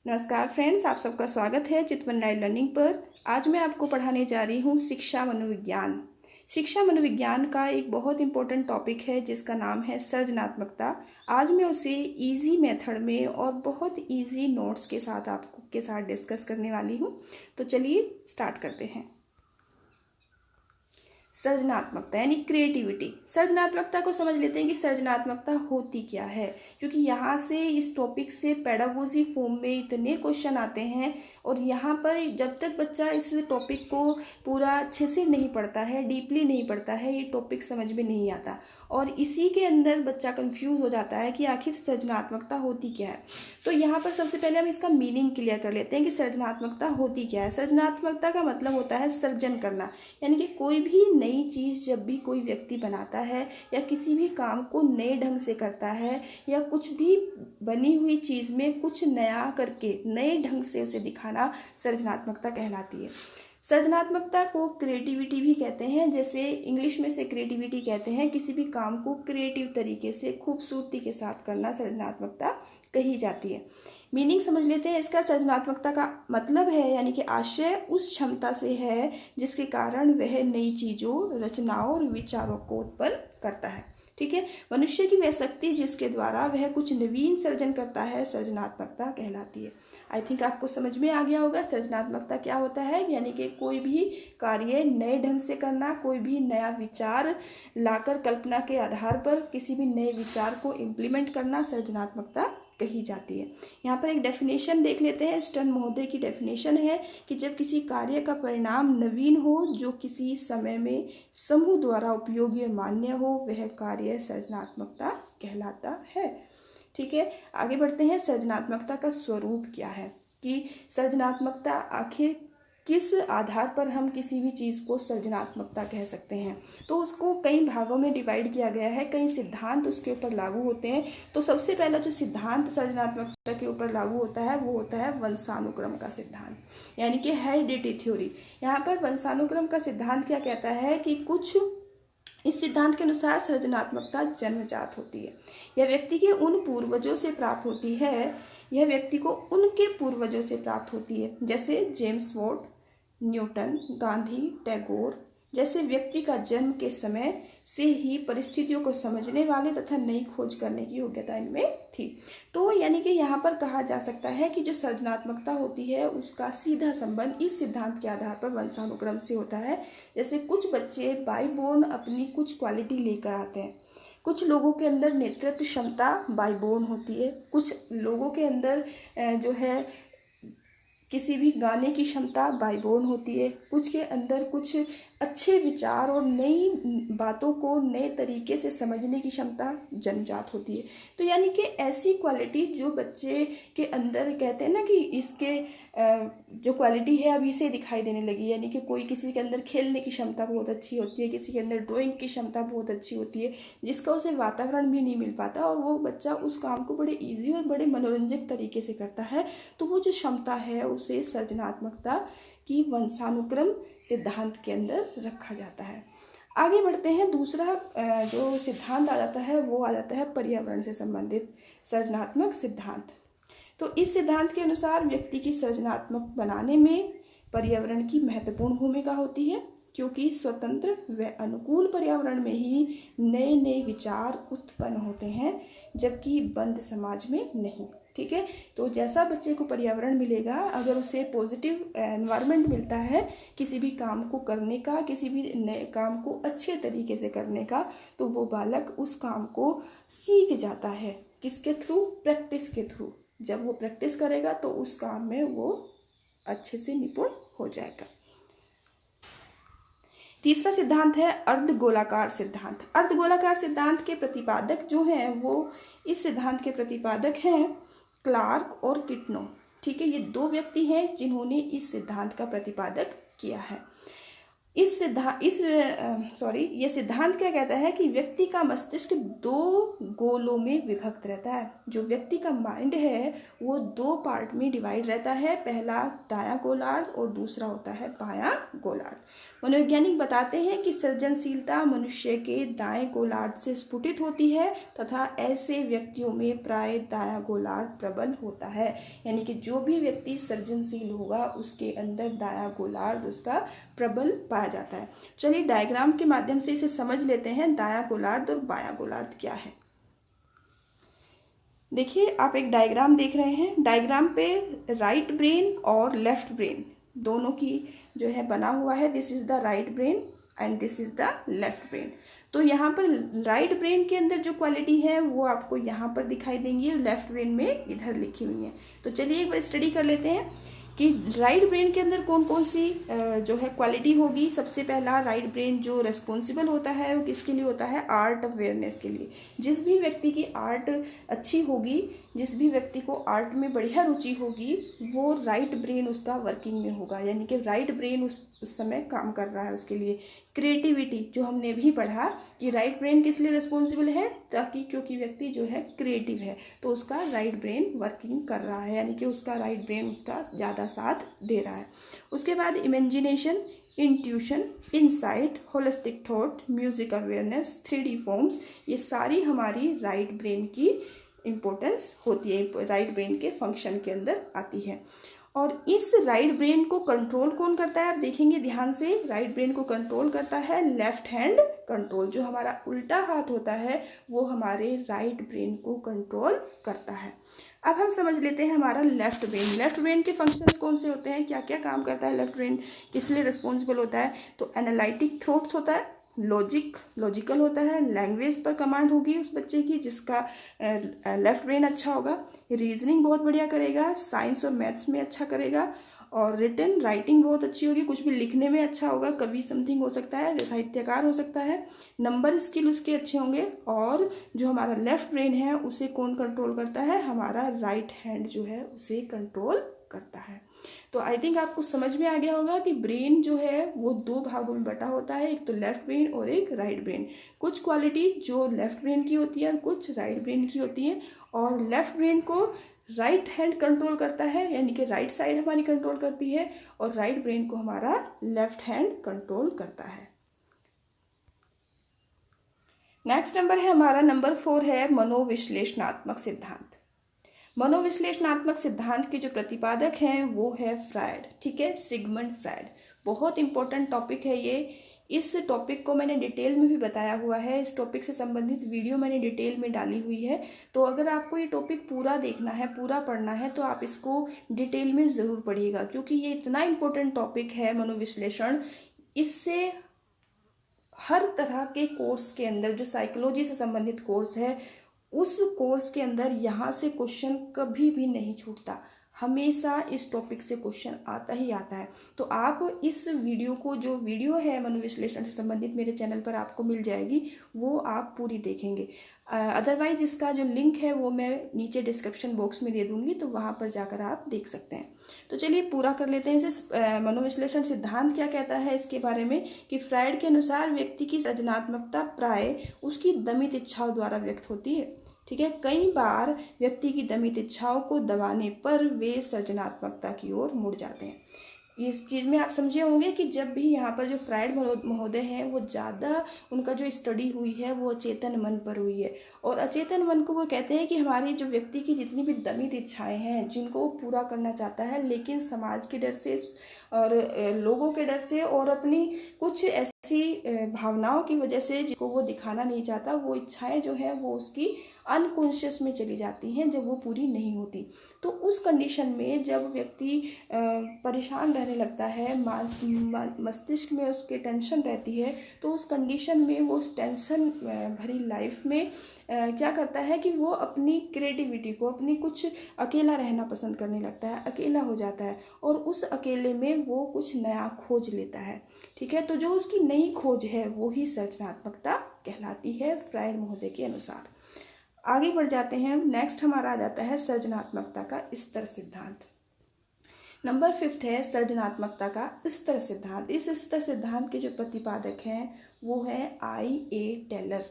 नमस्कार फ्रेंड्स, आप सबका स्वागत है चितवन लाइव लर्निंग पर। आज मैं आपको पढ़ाने जा रही हूँ शिक्षा मनोविज्ञान। शिक्षा मनोविज्ञान का एक बहुत इंपॉर्टेंट टॉपिक है जिसका नाम है सृजनात्मकता। आज मैं उसे इजी मेथड में और बहुत इजी नोट्स के साथ आपको के साथ डिस्कस करने वाली हूँ। तो चलिए स्टार्ट करते हैं। सृजनात्मकता यानी क्रिएटिविटी। सृजनात्मकता को समझ लेते हैं कि सृजनात्मकता होती क्या है, क्योंकि यहाँ से इस टॉपिक से पेडागोजी फॉर्म में इतने क्वेश्चन आते हैं और यहाँ पर जब तक बच्चा इस टॉपिक को पूरा अच्छे से नहीं पढ़ता है, डीपली नहीं पढ़ता है, ये टॉपिक समझ में नहीं आता और इसी के अंदर बच्चा कंफ्यूज हो जाता है कि आखिर सृजनात्मकता होती क्या है। तो यहाँ पर सबसे पहले हम इसका मीनिंग क्लियर कर लेते हैं कि सृजनात्मकता होती क्या है। सृजनात्मकता का मतलब होता है सृजन करना, यानी कि कोई भी नई चीज़ जब भी कोई व्यक्ति बनाता है या किसी भी काम को नए ढंग से करता है या कुछ भी बनी हुई चीज़ में कुछ नया करके नए ढंग से उसे दिखाना सृजनात्मकता कहलाती है। सृजनात्मकता को क्रिएटिविटी भी कहते हैं, जैसे इंग्लिश में से क्रिएटिविटी कहते हैं किसी भी काम को क्रिएटिव तरीके से खूबसूरती के साथ करना सृजनात्मकता कही जाती है। मीनिंग समझ लेते हैं इसका। सृजनात्मकता का मतलब है यानी कि आशय उस क्षमता से है जिसके कारण वह नई चीज़ों, रचनाओं और विचारों को उत्पन्न करता है। ठीक है, मनुष्य की वह शक्ति जिसके द्वारा वह कुछ नवीन सृजन करता है सृजनात्मकता कहलाती है। आई थिंक आपको समझ में आ गया होगा सृजनात्मकता क्या होता है, यानी कि कोई भी कार्य नए ढंग से करना, कोई भी नया विचार लाकर कल्पना के आधार पर किसी भी नए विचार को इम्प्लीमेंट करना सृजनात्मकता कही जाती है। यहाँ पर एक डेफिनेशन देख लेते हैं। स्टर्न महोदय की डेफिनेशन है कि जब किसी कार्य का परिणाम नवीन हो जो किसी समय में समूह द्वारा उपयोगी और मान्य हो, वह कार्य सृजनात्मकता कहलाता है। ठीक है, आगे बढ़ते हैं। सृजनात्मकता का स्वरूप क्या है, कि सृजनात्मकता आखिर किस आधार पर हम किसी भी चीज़ को सृजनात्मकता कह सकते हैं। तो उसको कई भागों में डिवाइड किया गया है, कई सिद्धांत उसके ऊपर लागू होते हैं। तो सबसे पहला जो सिद्धांत सृजनात्मकता के ऊपर लागू होता है वो होता है वंशानुक्रम का सिद्धांत, यानी कि हेरिडिटी थ्योरी। यहाँ पर वंशानुक्रम का सिद्धांत क्या कहता है कि इस सिद्धांत के अनुसार सृजनात्मकता जन्मजात होती है। यह व्यक्ति के उन पूर्वजों से प्राप्त होती है, यह व्यक्ति को उनके पूर्वजों से प्राप्त होती है, जैसे James Watt, Newton, Gandhi, Tagore जैसे व्यक्ति का जन्म के समय से ही परिस्थितियों को समझने वाले तथा नई खोज करने की योग्यता इनमें थी। तो यानी कि यहाँ पर कहा जा सकता है कि जो सृजनात्मकता होती है उसका सीधा संबंध इस सिद्धांत के आधार पर वंशानुक्रम से होता है। जैसे कुछ बच्चे बाई बोर्न अपनी कुछ क्वालिटी लेकर आते हैं, कुछ लोगों के अंदर नेतृत्व क्षमता बाई बोर्न होती है, कुछ लोगों के अंदर जो है किसी भी गाने की क्षमता बाई बोर्न होती है, कुछ के अंदर कुछ अच्छे विचार और नई बातों को नए तरीके से समझने की क्षमता जन्मजात होती है। तो यानी कि ऐसी क्वालिटी जो बच्चे के अंदर कहते हैं ना कि इसके जो क्वालिटी है अभी से दिखाई देने लगी, यानी कि कोई किसी के अंदर खेलने की क्षमता बहुत अच्छी होती है, किसी के अंदर ड्राइंग की क्षमता बहुत अच्छी होती है, जिसका उसे वातावरण भी नहीं मिल पाता और वो बच्चा उस काम को बड़े ईजी और बड़े मनोरंजक तरीके से करता है। तो वो जो क्षमता है उसे सृजनात्मकता की वंशानुक्रम सिद्धांत के अंदर रखा जाता है। आगे बढ़ते हैं। दूसरा जो सिद्धांत आ जाता है वो आ जाता है पर्यावरण से संबंधित सृजनात्मक सिद्धांत। तो इस सिद्धांत के अनुसार व्यक्ति की सृजनात्मक बनाने में पर्यावरण की महत्वपूर्ण भूमिका होती है, क्योंकि स्वतंत्र व अनुकूल पर्यावरण में ही नए नए विचार उत्पन्न होते हैं, जबकि बंद समाज में नहीं। ठीक है, तो जैसा बच्चे को पर्यावरण मिलेगा, अगर उसे पॉजिटिव एनवायरनमेंट मिलता है किसी भी काम को करने का, किसी भी नए काम को अच्छे तरीके से करने का, तो वो बालक उस काम को सीख जाता है। किसके थ्रू? प्रैक्टिस के थ्रू। जब वो प्रैक्टिस करेगा तो उस काम में वो अच्छे से निपुण हो जाएगा। तीसरा सिद्धांत है अर्धगोलाकार सिद्धांत। अर्धगोलाकार सिद्धांत के प्रतिपादक जो हैं वो इस सिद्धांत के प्रतिपादक हैं क्लार्क और किटनो। ठीक है, ये दो व्यक्ति हैं जिन्होंने इस सिद्धांत का प्रतिपादक किया है। ये सिद्धांत क्या कहता है कि व्यक्ति का मस्तिष्क दो गोलों में विभक्त रहता है। जो व्यक्ति का माइंड है वो दो पार्ट में डिवाइड रहता है, पहला दायां गोलार्ध और दूसरा होता है बायां गोलार्ध। मनोवैज्ञानिक बताते हैं कि सृजनशीलता मनुष्य के दाएं गोलार्ध से स्फुटित होती है तथा ऐसे व्यक्तियों में प्राय दायां गोलार्ध प्रबल होता है। यानी कि जो भी व्यक्ति सृजनशील होगा उसके अंदर दायां गोलार्ध उसका प्रबल पाया जाता है। चलिए डायग्राम के माध्यम से इसे समझ लेते हैं, दायां गोलार्ध और बायां गोलार्ध क्या है। देखिए आप एक डायग्राम देख रहे हैं, डायग्राम पे राइट ब्रेन और लेफ्ट ब्रेन दोनों की जो है बना हुआ है। This is the right brain and this is the left brain. तो यहाँ पर राइट ब्रेन के अंदर जो क्वालिटी है वो आपको यहाँ पर दिखाई देंगी, लेफ्ट ब्रेन में इधर लिखी हुई है। तो चलिए एक बार स्टडी कर लेते हैं कि राइट ब्रेन के अंदर कौन कौन सी जो है क्वालिटी होगी। सबसे पहला, राइट ब्रेन जो रेस्पॉन्सिबल होता है वो किसके लिए होता है, आर्ट अवेयरनेस के लिए। जिस भी व्यक्ति की आर्ट अच्छी होगी, जिस भी व्यक्ति को आर्ट में बढ़िया रुचि होगी, वो राइट ब्रेन उसका वर्किंग में होगा, यानी कि राइट ब्रेन उस समय काम कर रहा है उसके लिए। क्रिएटिविटी जो हमने भी पढ़ा कि राइट ब्रेन किस लिए रिस्पॉन्सिबल है, ताकि क्योंकि व्यक्ति जो है क्रिएटिव है तो उसका राइट ब्रेन वर्किंग कर रहा है, यानी कि उसका राइट ब्रेन उसका ज़्यादा साथ दे रहा है। उसके बाद imagination, intuition, insight, holistic thought, music awareness, 3D forms, ये सारी हमारी राइट ब्रेन की इम्पोर्टेंस होती है, राइट ब्रेन के फंक्शन के अंदर आती है। और इस राइट ब्रेन को कंट्रोल कौन करता है, आप देखेंगे ध्यान से, राइट ब्रेन को कंट्रोल करता है लेफ्ट हैंड कंट्रोल। जो हमारा उल्टा हाथ होता है वो हमारे राइट ब्रेन को कंट्रोल करता है। अब हम समझ लेते हैं हमारा लेफ्ट ब्रेन। लेफ्ट ब्रेन के फंक्शंस कौन से होते हैं, क्या क्या काम करता है लेफ्ट ब्रेन, किस लिए रिस्पॉन्सिबल होता है। तो एनालिटिक थॉट्स होता है, लॉजिकल होता है, लैंग्वेज पर कमांड होगी उस बच्चे की जिसका लेफ्ट ब्रेन अच्छा होगा, रीजनिंग बहुत बढ़िया करेगा, साइंस और मैथ्स में अच्छा करेगा, और रिटन राइटिंग बहुत अच्छी होगी, कुछ भी लिखने में अच्छा होगा, कवि समथिंग हो सकता है, साहित्यकार हो सकता है, नंबर स्किल उसके अच्छे होंगे। और जो हमारा लेफ्ट ब्रेन है उसे कौन कंट्रोल करता है, हमारा राइट हैंड जो है उसे कंट्रोल करता है। तो आई थिंक आपको समझ में आ गया होगा कि ब्रेन जो है वो दो भागों में बटा होता है, एक तो लेफ्ट ब्रेन और एक राइट ब्रेन। कुछ क्वालिटी जो लेफ्ट ब्रेन की होती है, कुछ राइट ब्रेन की होती है। और लेफ्ट ब्रेन को राइट हैंड कंट्रोल करता है, यानी कि राइट साइड हमारी कंट्रोल करती है, और राइट ब्रेन को हमारा लेफ्ट हैंड कंट्रोल करता है। नेक्स्ट नंबर है हमारा, नंबर 4 है मनोविश्लेषणात्मक सिद्धांत। मनोविश्लेषणात्मक सिद्धांत के जो प्रतिपादक हैं वो है फ्रायड, ठीक है, सिगमंड फ्रायड। बहुत इंपॉर्टेंट टॉपिक है ये। इस टॉपिक को मैंने डिटेल में भी बताया हुआ है, इस टॉपिक से संबंधित वीडियो मैंने डिटेल में डाली हुई है। तो अगर आपको ये टॉपिक पूरा देखना है, पूरा पढ़ना है, तो आप इसको डिटेल में ज़रूर पढ़िएगा, क्योंकि ये इतना इम्पोर्टेंट टॉपिक है मनोविश्लेषण। इससे हर तरह के कोर्स के अंदर, जो साइकोलॉजी से संबंधित कोर्स है, उस कोर्स के अंदर यहाँ से क्वेश्चन कभी भी नहीं छूटता, हमेशा इस टॉपिक से क्वेश्चन आता ही आता है। तो आप इस वीडियो को, जो वीडियो है मनोविश्लेषण से संबंधित मेरे चैनल पर आपको मिल जाएगी, वो आप पूरी देखेंगे। अदरवाइज इसका जो लिंक है वो मैं नीचे डिस्क्रिप्शन बॉक्स में दे दूँगी, तो वहाँ पर जाकर आप देख सकते हैं। तो चलिए पूरा कर लेते हैं इसे। मनोविश्लेषण सिद्धांत क्या कहता है इसके बारे में, कि फ्रायड के अनुसार व्यक्ति की सृजनात्मकता प्राय उसकी दमित इच्छाओं द्वारा व्यक्त होती है, ठीक है। कई बार व्यक्ति की दमित इच्छाओं को दबाने पर वे सृजनात्मकता की ओर मुड़ जाते हैं। इस चीज़ में आप समझे होंगे कि जब भी यहाँ पर जो फ्रायड महोदय हैं वो ज़्यादा, उनका जो स्टडी हुई है वो अचेतन मन पर हुई है, और अचेतन मन को वो कहते हैं कि हमारी जो व्यक्ति की जितनी भी दमित इच्छाएं हैं जिनको वो पूरा करना चाहता है, लेकिन समाज के डर से और लोगों के डर से और अपनी कुछ ऐसी भावनाओं की वजह से जिसको वो दिखाना नहीं चाहता, वो इच्छाएं जो है वो उसकी अनकॉन्शियस में चली जाती हैं जब वो पूरी नहीं होती। तो उस कंडीशन में जब व्यक्ति परेशान रहने लगता है, मस्तिष्क में उसके टेंशन रहती है, तो उस कंडीशन में वो उस टेंशन भरी लाइफ में क्या करता है कि वो अपनी क्रिएटिविटी को, अपनी कुछ अकेला रहना पसंद करने लगता है, अकेला हो जाता है, और उस अकेले में वो कुछ नया खोज लेता है, ठीक है। तो जो उसकी नई खोज है वो ही सृजनात्मकता कहलाती है फ्रायड महोदय के अनुसार। आगे बढ़ जाते हैं। नेक्स्ट हमारा आ जाता है सृजनात्मकता का स्तर सिद्धांत। नंबर 5 है सृजनात्मकता का स्तर सिद्धांत। इस स्तर सिद्धांत के जो प्रतिपादक हैं वो है I.A. टेलर।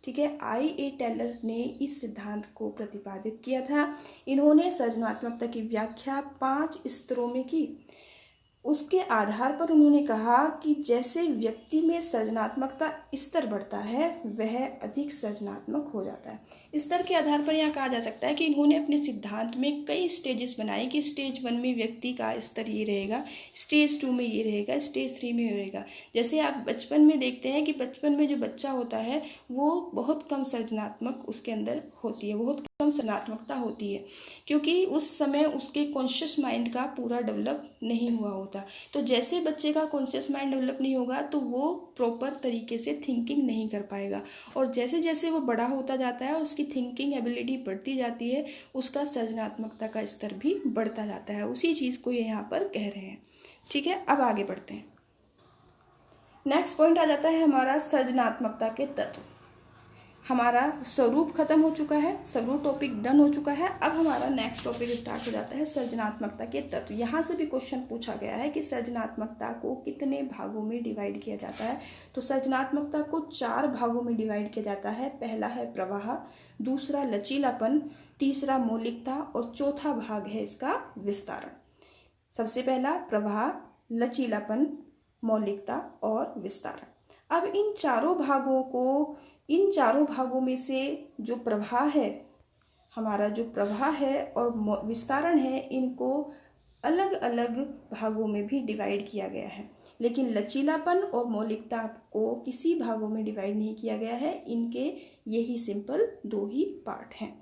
ठीक है, I.A. टेलर ने इस सिद्धांत को प्रतिपादित किया था। इन्होंने सृजनात्मकता की व्याख्या 5 स्तरों में की। उसके आधार पर उन्होंने कहा कि जैसे व्यक्ति में सृजनात्मकता स्तर बढ़ता है वह अधिक सृजनात्मक हो जाता है। स्तर के आधार पर यहाँ कहा जा सकता है कि इन्होंने अपने सिद्धांत में कई स्टेजेस बनाए कि स्टेज 1 में व्यक्ति का स्तर ये रहेगा, स्टेज 2 में ये रहेगा, स्टेज 3 में ये रहेगा। जैसे आप बचपन में देखते हैं कि बचपन में जो बच्चा होता है वो बहुत कम सृजनात्मक उसके अंदर होती है, बहुत कम सृजनात्मकता होती है, क्योंकि उस समय उसके कॉन्शियस माइंड का पूरा डेवलप नहीं हुआ होता। तो जैसे बच्चे का कॉन्शियस माइंड डेवलप नहीं होगा तो वो प्रॉपर तरीके से थिंकिंग नहीं कर पाएगा, और जैसे जैसे वो बड़ा होता जाता है उसकी थिंकिंग एबिलिटी बढ़ती जाती है, उसका सृजनात्मकता का स्तर भी बढ़ता जाता है। उसी चीज़ को ये यहाँ पर कह रहे हैं। ठीक है, अब आगे बढ़ते हैं। नेक्स्ट पॉइंट आ जाता है हमारा सृजनात्मकता के तत्व। हमारा स्वरूप खत्म हो चुका है, स्वरूप टॉपिक डन हो चुका है। अब हमारा नेक्स्ट टॉपिक स्टार्ट हो जाता है सृजनात्मकता के तत्व। यहाँ से भी क्वेश्चन पूछा गया है कि सृजनात्मकता को कितने भागों में डिवाइड किया जाता है। तो सृजनात्मकता को 4 भागों में डिवाइड किया जाता है। पहला है प्रवाह, दूसरा लचीलापन, तीसरा मौलिकता और चौथा भाग है इसका विस्तारण। सबसे पहला प्रवाह, लचीलापन, मौलिकता और विस्तारण। अब इन चारों भागों में से जो प्रवाह है, हमारा जो प्रवाह है और विस्तारण है, इनको अलग अलग भागों में भी डिवाइड किया गया है, लेकिन लचीलापन और मौलिकता को किसी भागों में डिवाइड नहीं किया गया है। इनके यही सिंपल 2 ही पार्ट हैं।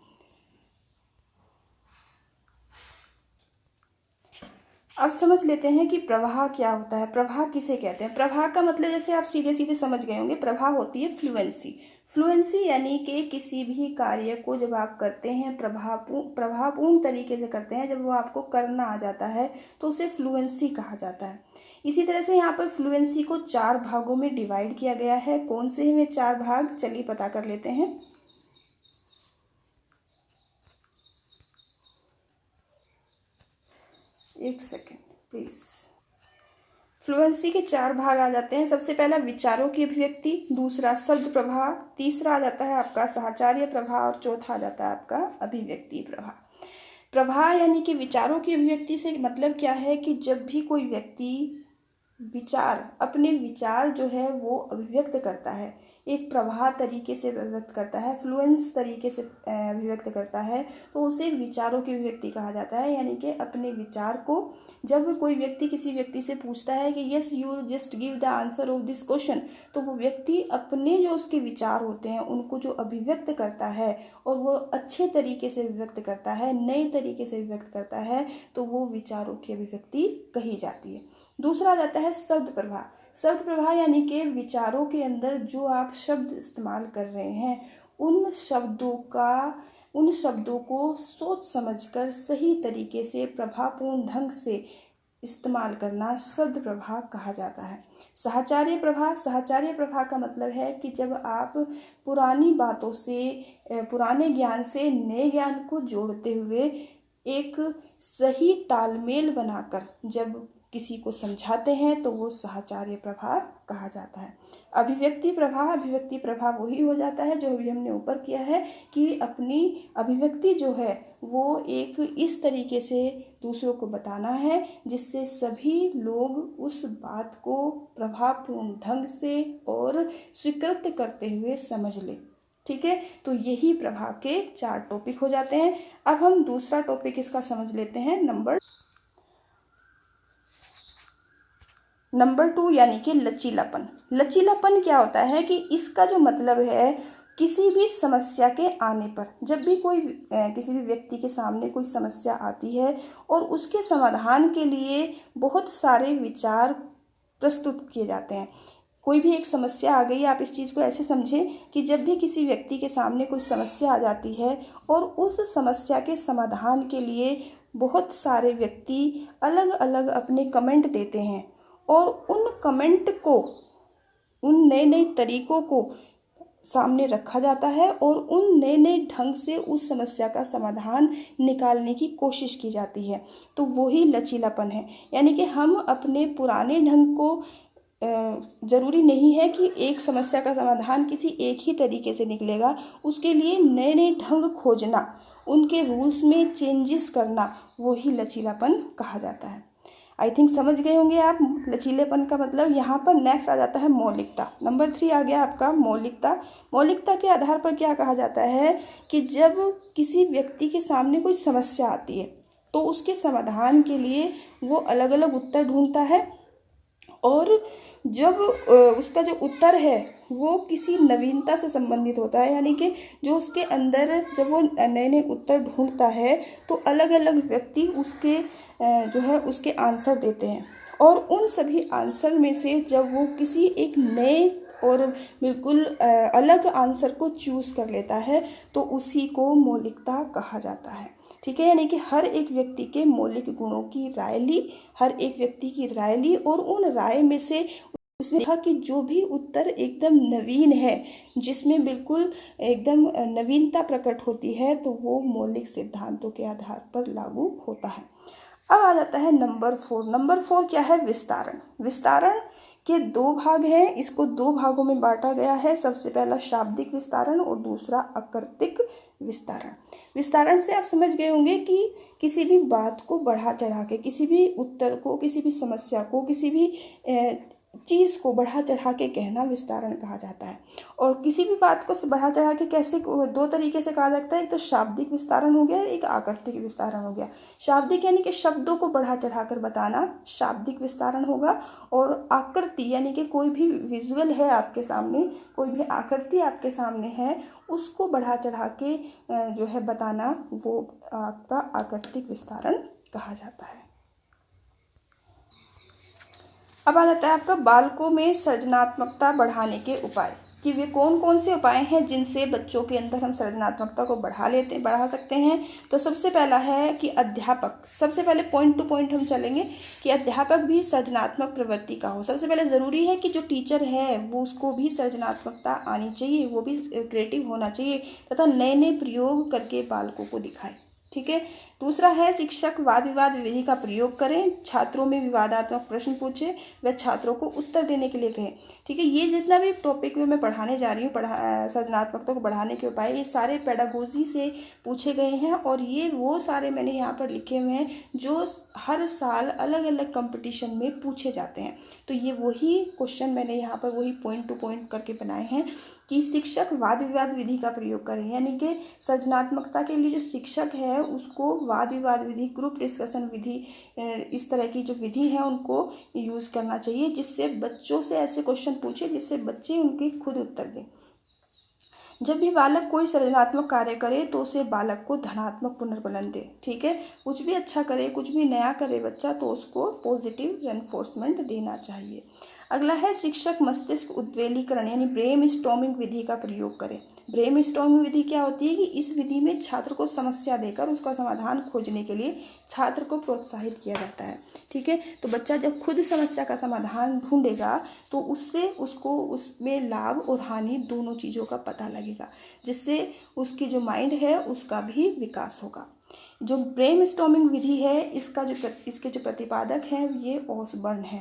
अब समझ लेते हैं कि प्रवाह क्या होता है, प्रवाह किसे कहते हैं। प्रवाह का मतलब जैसे आप सीधे सीधे समझ गए होंगे, प्रवाह होती है फ्लुएंसी। फ्लुएंसी यानी कि किसी भी कार्य को जब आप करते हैं प्रभावपूर्ण तरीके से करते हैं, जब वो आपको करना आ जाता है तो उसे फ्लुएंसी कहा जाता है। इसी तरह से यहाँ पर फ्लुएंसी को 4 भागों में डिवाइड किया गया है। कौन से हैं 4 भाग, चलिए पता कर लेते हैं। एक सेकेंड प्लीज। फ्लुएंसी के 4 भाग आ जाते हैं। सबसे पहला विचारों की अभिव्यक्ति, दूसरा शब्द प्रवाह, तीसरा आ जाता है आपका साहचर्य प्रवाह और चौथा आ जाता है आपका अभिव्यक्ति प्रवाह। प्रवाह यानी कि विचारों की अभिव्यक्ति से मतलब क्या है कि जब भी कोई व्यक्ति अपने विचार जो है वो अभिव्यक्त करता है, एक प्रवाह तरीके से अभिव्यक्त करता है, फ्लुएंस तरीके से अभिव्यक्त करता है, तो उसे विचारों की अभिव्यक्ति कहा जाता है। यानी कि अपने विचार को जब कोई व्यक्ति किसी व्यक्ति से पूछता है कि yes you just give the answer of this question, तो वो व्यक्ति अपने जो उसके विचार होते हैं उनको जो अभिव्यक्त करता है और वो अच्छे तरीके से अभिव्यक्त करता है, नए तरीके से अभिव्यक्त करता है, तो वो विचारों की अभिव्यक्ति कही जाती है। दूसरा आ जाता है शब्द प्रवाह। शब्द प्रवाह यानी कि विचारों के अंदर जो आप शब्द इस्तेमाल कर रहे हैं उन शब्दों को सोच समझकर सही तरीके से प्रभावपूर्ण ढंग से इस्तेमाल करना शब्द प्रवाह कहा जाता है। साहचर्य प्रवाह का मतलब है कि जब आप पुरानी बातों से पुराने ज्ञान से नए ज्ञान को जोड़ते हुए एक सही तालमेल बनाकर जब किसी को समझाते हैं तो वो साहचर्य प्रवाह कहा जाता है। अभिव्यक्ति प्रवाह वही हो जाता है जो अभी हमने ऊपर किया है कि अपनी अभिव्यक्ति जो है वो एक इस तरीके से दूसरों को बताना है जिससे सभी लोग उस बात को प्रभावपूर्ण ढंग से और स्वीकृत करते हुए समझ लें। ठीक है, तो यही प्रवाह के 4 टॉपिक हो जाते हैं। अब हम दूसरा टॉपिक इसका समझ लेते हैं, नंबर 2 यानी कि लचीलापन। लचीलापन क्या होता है कि इसका जो मतलब है किसी भी समस्या के आने पर, जब भी किसी भी व्यक्ति के सामने कोई समस्या आती है और उसके समाधान के लिए बहुत सारे विचार प्रस्तुत किए जाते हैं। कोई भी एक समस्या आ गई, आप इस चीज़ को ऐसे समझें कि जब भी किसी व्यक्ति के सामने कोई समस्या आ जाती है और उस समस्या के समाधान के लिए बहुत सारे व्यक्ति अलग अलग अपने कमेंट देते हैं और उन कमेंट को, उन नए नए तरीकों को सामने रखा जाता है और उन नए नए ढंग से उस समस्या का समाधान निकालने की कोशिश की जाती है। तो वही लचीलापन है, यानी कि हम अपने पुराने ढंग को ज़रूरी नहीं है कि एक समस्या का समाधान किसी एक ही तरीके से निकलेगा, उसके लिए नए नए ढंग खोजना, उनके रूल्स में चेंजेस करना, वही लचीलापन कहा जाता है। आई थिंक समझ गए होंगे आप लचीलेपन का मतलब। यहाँ पर नेक्स्ट आ जाता है मौलिकता। नंबर 3 आ गया आपका मौलिकता। मौलिकता के आधार पर क्या कहा जाता है कि जब किसी व्यक्ति के सामने कोई समस्या आती है तो उसके समाधान के लिए वो अलग अलग उत्तर ढूंढता है, और जब उसका जो उत्तर है वो किसी नवीनता से संबंधित होता है, यानी कि जो उसके अंदर जब वो नए नए उत्तर ढूंढता है तो अलग अलग व्यक्ति उसके जो है उसके आंसर देते हैं, और उन सभी आंसर में से जब वो किसी एक नए और बिल्कुल अलग आंसर को चूज़ कर लेता है तो उसी को मौलिकता कहा जाता है। ठीक है, यानी कि हर एक व्यक्ति के मौलिक गुणों की राय ली, हर एक व्यक्ति की राय ली, और उन राय में से उसने देखा कि जो भी उत्तर एकदम नवीन है, जिसमें बिल्कुल एकदम नवीनता प्रकट होती है, तो वो मौलिक सिद्धांतों के आधार पर लागू होता है। अब आ जाता है नंबर 4। नंबर 4 क्या है? विस्तारण। विस्तारण के 2 भाग हैं, इसको 2 भागों में बांटा गया है। सबसे पहला शाब्दिक विस्तारण और दूसरा अकृत्रिक विस्तारण। विस्तारण से आप समझ गए होंगे कि किसी भी बात को बढ़ा चढ़ा के, किसी भी उत्तर को, किसी भी समस्या को, किसी भी चीज़ को बढ़ा चढ़ा के कहना विस्तारण कहा जाता है। और किसी भी बात को बढ़ा चढ़ा के कैसे 2 तरीके से कहा जाता है, एक तो शाब्दिक विस्तारण हो गया, एक आकृतिक विस्तारण हो गया। शाब्दिक यानी कि शब्दों को बढ़ा चढ़ा कर बताना शाब्दिक विस्तारण होगा, और आकृति यानी कि कोई भी विजुअल है आपके सामने, कोई भी आकृति आपके सामने है, उसको बढ़ा चढ़ा के जो है बताना, वो आपका आकृतिक विस्तारण कहा जाता है। अब आ जाता है आपका बालकों में सृजनात्मकता बढ़ाने के उपाय, कि वे कौन कौन से उपाय हैं जिनसे बच्चों के अंदर हम सृजनात्मकता को बढ़ा सकते हैं। तो सबसे पहला है कि अध्यापक, सबसे पहले पॉइंट टू पॉइंट हम चलेंगे कि अध्यापक भी सृजनात्मक प्रवृत्ति का हो। सबसे पहले ज़रूरी है कि जो टीचर है वो उसको भी सृजनात्मकता आनी चाहिए, वो भी क्रिएटिव होना चाहिए तथा नए नए प्रयोग करके बालकों को दिखाए। ठीक है। दूसरा है शिक्षक वाद विवाद विधि का प्रयोग करें, छात्रों में विवादात्मक प्रश्न पूछे व छात्रों को उत्तर देने के लिए कहें। ठीक है, ये जितना भी टॉपिक में मैं पढ़ाने जा रही हूँ, सृजनात्मकता को बढ़ाने के उपाय, ये सारे पेडागोजी से पूछे गए हैं, और ये वो सारे मैंने यहाँ पर लिखे हुए हैं जो हर साल अलग अलग कंपटीशन में पूछे जाते हैं। तो ये वही क्वेश्चन मैंने यहाँ पर वही पॉइंट टू पॉइंट करके बनाए हैं कि शिक्षक वाद विवाद विधि का प्रयोग करें, यानी कि सृजनात्मकता के लिए जो शिक्षक है उसको वाद विवाद विधि, ग्रुप डिस्कशन विधि, इस तरह की जो विधि है उनको यूज़ करना चाहिए, जिससे बच्चों से ऐसे क्वेश्चन पूछे जिससे बच्चे उनके खुद उत्तर दें। जब भी बालक कोई सृजनात्मक कार्य करे तो उसे बालक को धनात्मक पुनर्बलन दे। ठीक है, कुछ भी अच्छा करे, कुछ भी नया करे बच्चा, तो उसको पॉजिटिव रेनफोर्समेंट देना चाहिए। अगला है शिक्षक मस्तिष्क उद्वेलीकरण यानी ब्रेन स्टॉर्मिंग विधि का प्रयोग करें। ब्रेन स्टॉर्मिंग विधि क्या होती है कि इस विधि में छात्र को समस्या देकर उसका समाधान खोजने के लिए छात्र को प्रोत्साहित किया जाता है। ठीक है, तो बच्चा जब खुद समस्या का समाधान ढूंढेगा तो उससे उसको उसमें लाभ और हानि दोनों चीज़ों का पता लगेगा, जिससे उसकी जो माइंड है उसका भी विकास होगा। जो ब्रेन स्टॉर्मिंग विधि है इसके जो प्रतिपादक हैं ये ऑसबर्न है।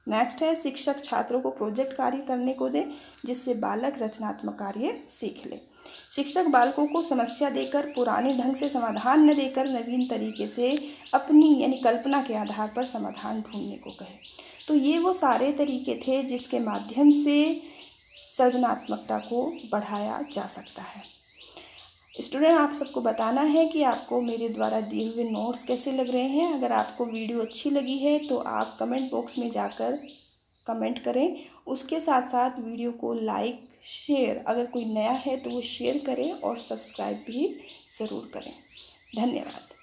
नेक्स्ट है शिक्षक छात्रों को प्रोजेक्ट कार्य करने को दे जिससे बालक रचनात्मक कार्य सीख ले। शिक्षक बालकों को समस्या देकर पुराने ढंग से समाधान न देकर नवीन तरीके से अपनी यानी कल्पना के आधार पर समाधान ढूंढने को कहे। तो ये वो सारे तरीके थे जिसके माध्यम से सृजनात्मकता को बढ़ाया जा सकता है। स्टूडेंट, आप सबको बताना है कि आपको मेरे द्वारा दिए हुए नोट्स कैसे लग रहे हैं। अगर आपको वीडियो अच्छी लगी है तो आप कमेंट बॉक्स में जाकर कमेंट करें। उसके साथ साथ वीडियो को लाइक, शेयर, अगर कोई नया है तो वो शेयर करें और सब्सक्राइब भी ज़रूर करें। धन्यवाद।